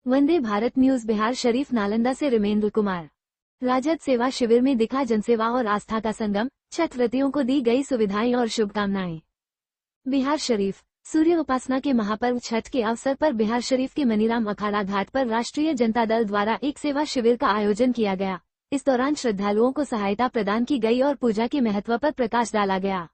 Vande Bharat news Bihar Sharif Nalanda से रिमेंद्र कुमार। राजद सेवा शिविर में दिखा जनसेवा और आस्था का संगम, छठ व्रतियों को दी गई सुविधाएं और शुभकामनाएं। बिहार शरीफ सूर्य उपासना के महापर्व छठ के अवसर पर बिहार शरीफ के मनीराम अखाड़ा घाट पर राष्ट्रीय जनता दल द्वारा एक सेवा शिविर का आयोजन किया गया। इस दौरान श्रद्धालुओं को सहायता प्रदान की गई और पूजा के महत्व पर प्रकाश डाला गया।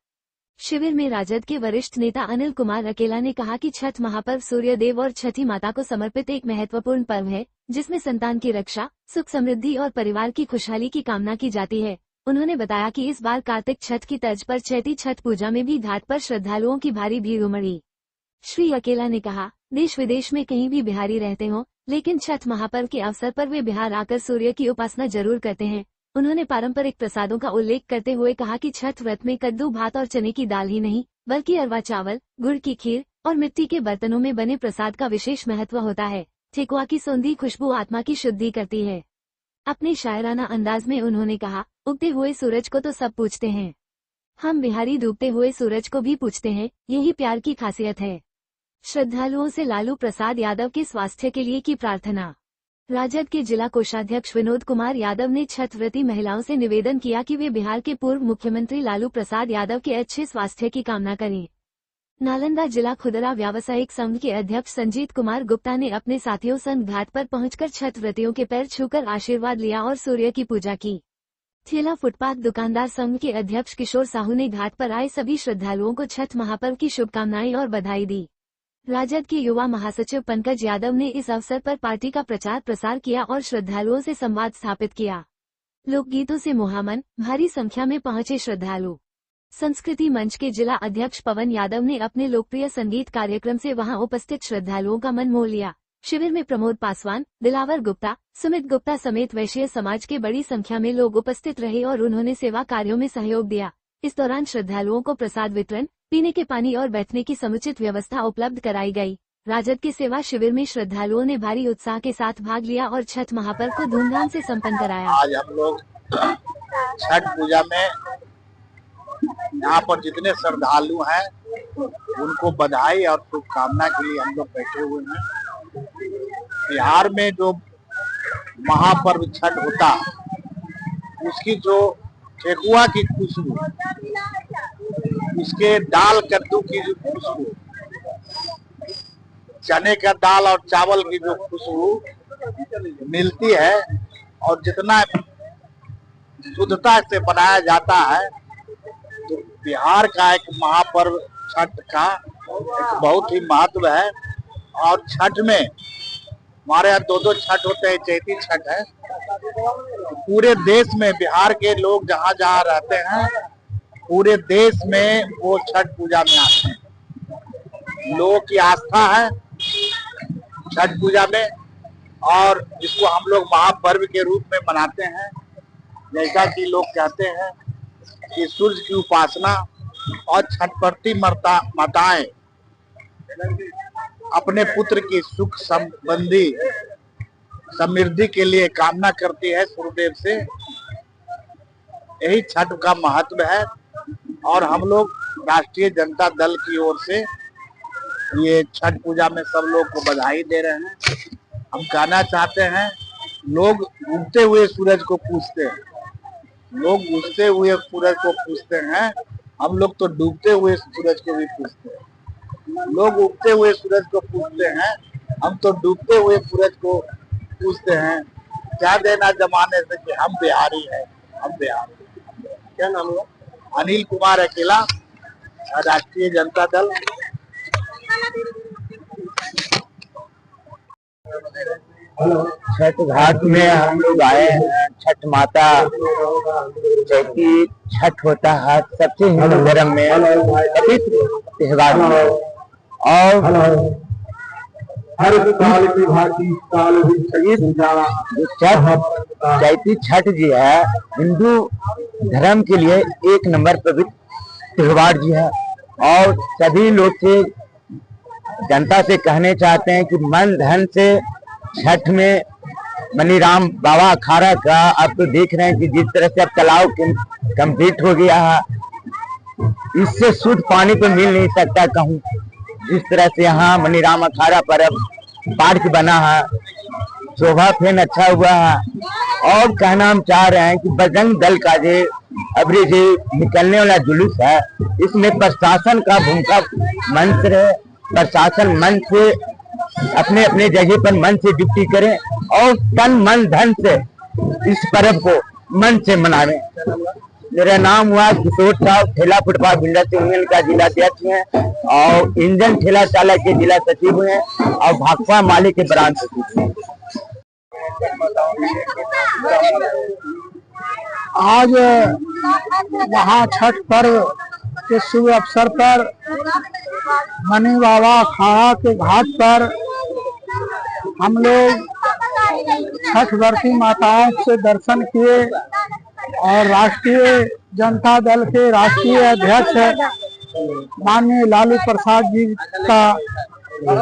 शिविर में राजद के वरिष्ठ नेता अनिल कुमार अकेला ने कहा कि छठ महापर्व सूर्य देव और छठी माता को समर्पित एक महत्वपूर्ण पर्व है, जिसमें संतान की रक्षा, सुख समृद्धि और परिवार की खुशहाली की कामना की जाती है। उन्होंने बताया कि इस बार कार्तिक छठ की तर्ज पर चैती छठ पूजा में भी घाट पर श्रद्धालुओं की भारी भीड़ उमड़ी। श्री अकेला ने कहा, देश विदेश में कहीं भी बिहारी रहते हों, लेकिन छठ महापर्व के अवसर पर वे बिहार आकर सूर्य की उपासना जरूर करते हैं। उन्होंने पारंपरिक प्रसादों का उल्लेख करते हुए कहा कि छठ व्रत में कद्दू भात और चने की दाल ही नहीं, बल्कि अरवा चावल, गुड़ की खीर और मिट्टी के बर्तनों में बने प्रसाद का विशेष महत्व होता है। ठेकुआ की सौंधी खुशबू आत्मा की शुद्धि करती है। अपने शायराना अंदाज में उन्होंने कहा, उगते हुए सूरज को तो सब पूछते हैं, हम बिहारी डूबते हुए सूरज को भी पूछते हैं, यही प्यार की खासियत है। श्रद्धालुओं से लालू प्रसाद यादव के स्वास्थ्य के लिए की प्रार्थना। राजद के जिला कोषाध्यक्ष विनोद कुमार यादव ने छठ व्रती महिलाओं से निवेदन किया कि वे बिहार के पूर्व मुख्यमंत्री लालू प्रसाद यादव के अच्छे स्वास्थ्य की कामना करें। नालंदा जिला खुदरा व्यावसायिक संघ के अध्यक्ष संजीत कुमार गुप्ता ने अपने साथियों संग घाट पर पहुंचकर छठ व्रतियों के पैर छूकर आशीर्वाद लिया और सूर्य की पूजा की। ठेला फुटपाथ दुकानदार संघ के अध्यक्ष किशोर साहू ने घाट पर आए सभी श्रद्धालुओं को छठ महापर्व की शुभकामनाएं और बधाई दी। राजद के युवा महासचिव पंकज यादव ने इस अवसर पर पार्टी का प्रचार प्रसार किया और श्रद्धालुओं से संवाद स्थापित किया। लोकगीतों से मुहामन, भारी संख्या में पहुंचे श्रद्धालु। संस्कृति मंच के जिला अध्यक्ष पवन यादव ने अपने लोकप्रिय संगीत कार्यक्रम से वहां उपस्थित श्रद्धालुओं का मन मोह लिया। शिविर में प्रमोद पासवान, दिलावर गुप्ता, सुमित गुप्ता समेत वैश्य समाज के बड़ी संख्या में लोग उपस्थित रहे और उन्होंने सेवा कार्यों में सहयोग दिया। इस दौरान श्रद्धालुओं को प्रसाद वितरण, पीने के पानी और बैठने की समुचित व्यवस्था उपलब्ध कराई गई। राजद के सेवा शिविर में श्रद्धालुओं ने भारी उत्साह के साथ भाग लिया और छठ महापर्व को धूमधाम से संपन्न कराया। आज हम लोग छठ पूजा में यहाँ पर जितने श्रद्धालु हैं उनको बधाई और शुभकामना के लिए हम लोग बैठे हुए हैं। बिहार में जो महापर्व छठ होता उसकी जो ठेकुआ की खुशबू, इसके दाल कद्दू की जो खुशबू, चने का दाल और चावल की जो खुशबू मिलती है और जितना शुद्धता से बनाया जाता है, तो बिहार का एक महापर्व छठ का एक बहुत ही महत्व है। और छठ में हमारे यहाँ दो छठ होते हैं, चैती छठ है। पूरे देश में बिहार के लोग जहाँ जहाँ रहते हैं, पूरे देश में वो छठ पूजा में आते हैं। लोगों की आस्था है छठ पूजा में और इसको हम लोग महापर्व के रूप में मनाते हैं। जैसा कि लोग कहते हैं कि सूर्य की उपासना और छठपर्ती माताएं अपने पुत्र की सुख संबंधी समृद्धि के लिए कामना करती है सूर्यदेव से। यही छठ का महत्व है और हम लोग राष्ट्रीय जनता दल की ओर से ये छठ पूजा में सब लोग को बधाई दे रहे हैं। हम कहना चाहते हैं, लोग उगते हुए सूरज को पूजते हैं, लोग उगते हुए सूरज को पूजते हैं, हम लोग तो डूबते हुए सूरज को भी पूजते हैं। लोग उगते हुए सूरज को पूजते हैं, हम तो डूबते हुए सूरज को पूछते हैं। क्या देना जमाने से कि हम बिहारी हैं, हम बिहारी। क्या नाम हुआ? अनिल कुमार अकेला, राष्ट्रीय जनता दल। छठ घाट में हम लोग आए हैं। छठ माता चैती छठ होता है सबसे हिंदू धर्म में पवित्र त्योहार और हर साल की भांति साल चैती छठ जी है हिंदू धर्म के लिए एक नंबर पवित्र त्योहार जी है। और सभी लोग से जनता से कहने चाहते हैं कि मन धन से छठ में मनीराम बाबा अखाड़ा का आप तो देख रहे हैं कि जिस तरह से अब तालाब कंप्लीट हो गया है, इससे शुद्ध पानी तो मिल नहीं सकता कहूँ। जिस तरह से यहाँ मनीराम अखाड़ा पर अब पार्क बना है, शोभा फेन अच्छा हुआ है। और कहना हम चाह रहे हैं कि बजरंग दल का जो अभी जो निकलने वाला जुलूस है, इसमें प्रशासन का भूमिका मन से रहे। प्रशासन मन से अपने अपने जगह पर मन से ड्यूटी करें और तन मन धन से इस पर्व को मन से मनावें। मेरा नाम हुआ किशोर साहब, ठेला फुटपाथ बिल्डर्स यूनियन का जिला अध्यक्ष हैं और इंजन ठेला चालक के जिला सचिव हैं और भाकपा मालिक के ब्रांच सचिव हैं। आज महाछठ पर्व के शुभ अवसर पर मनी बाबा खाड़ा के घाट पर हम लोग छठ व्रती माताओं से दर्शन किए और राष्ट्रीय जनता दल के राष्ट्रीय अध्यक्ष माननीय लालू प्रसाद जी का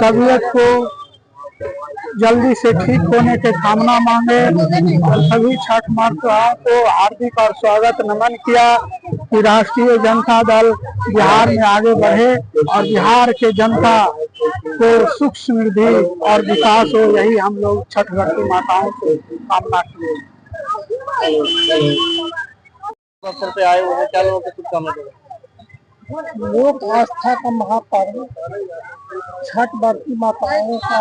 तबीयत को जल्दी से ठीक होने के कामना मांगे और सभी छठ माताओं को हार्दिक और स्वागत नमन किया कि राष्ट्रीय जनता दल बिहार में आगे बढ़े और बिहार के जनता को सुख समृद्धि और विकास हो, यही हम लोग छठ व्रती माताओं से कामना किए। अवसर पे आए हुए हैं, क्या लोगों को शुभकामना देंगे? लोक आस्था का महापर्व छठ व्रती माताओं का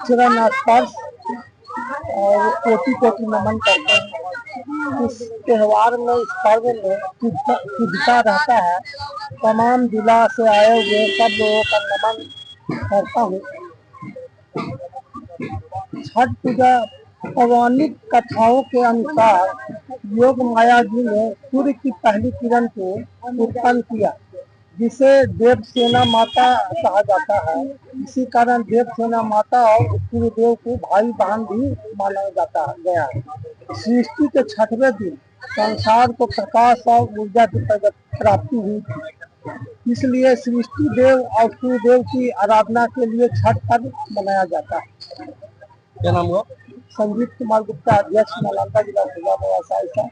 चरण स्पर्श और कोटि कोटि नमन करते हैं। इस त्योहार में, इस पर्व में शुद्धता रहता है। तमाम जिला से आए हुए सब लोगों का नमन करता हूँ। छठ पूजा पौराणिक कथाओं के अनुसार योग माया जी ने सूर्य की पहली किरण को उत्पन्न किया, जिसे देवसेना माता कहा जाता है। इसी कारण देवसेना माता और सूर्यदेव को भाई बहन भी माना जाता गया है। सृष्टि के छठवें दिन संसार को प्रकाश और ऊर्जा की प्राप्ति हुई थी, इसलिए सृष्टि देव और सूर्यदेव की आराधना के लिए छठ पर्व मनाया जाता है। क्या नाम हुआ? संजीव कुमार गुप्ता, अध्यक्ष नालंदा जिला व्यवसाय।